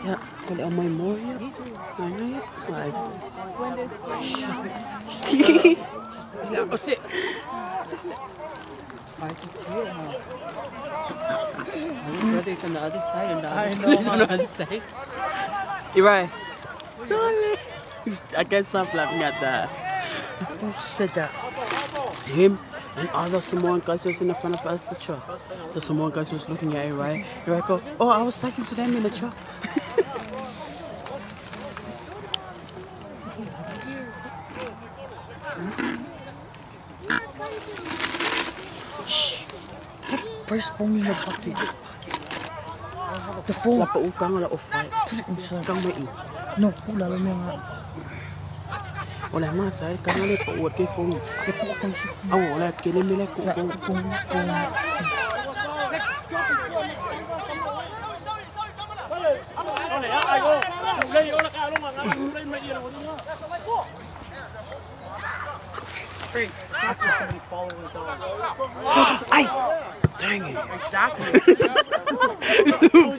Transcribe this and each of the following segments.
Ja, kalau amai mau ya, mana ya? Yeah, oh shit. Brother's on the other side and I know on the other side. You're right. Sorry. I can't stop laughing at that. Who said that? Him and other Samoan guys was in the front of us, the truck. The Samoan guys was looking at it, right? You're like, oh, I was talking to them in the truck. Shh! Press phone in your pocket. The phone. Lapa utang ala off-white. Put it inside. Kang may No, ulala mo nga. Wala mga sa'yo, kang nga pa uwat kay phone. Ito ko siya. Aw, wala, kinimila ko. Kung Ay! Dang it. Exactly.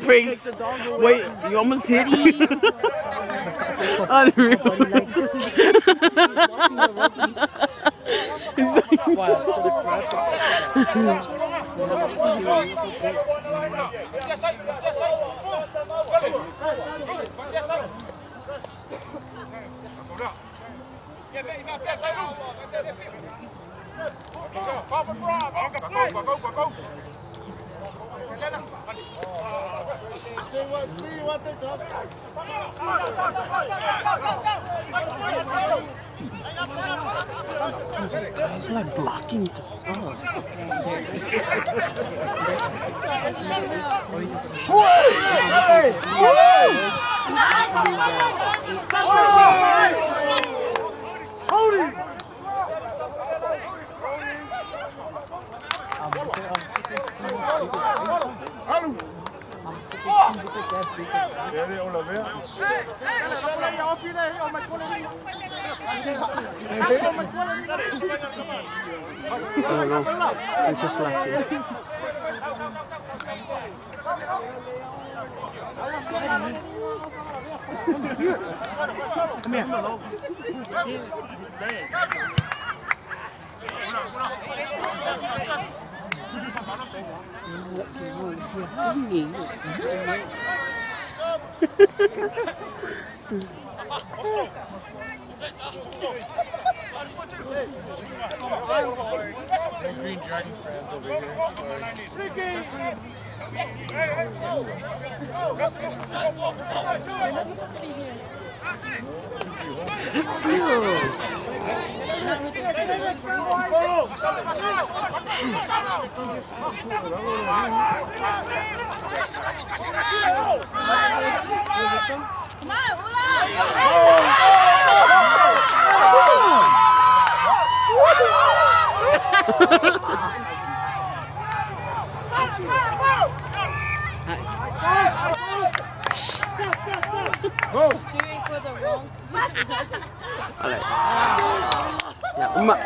Brace. Wait, you almost hit me. Unreal. wow, so the crowd It's like blocking the stuff. Hold it! I don't know. It's just laughing. Come here. Green Dragon fans over here. Alright. Ya, emak.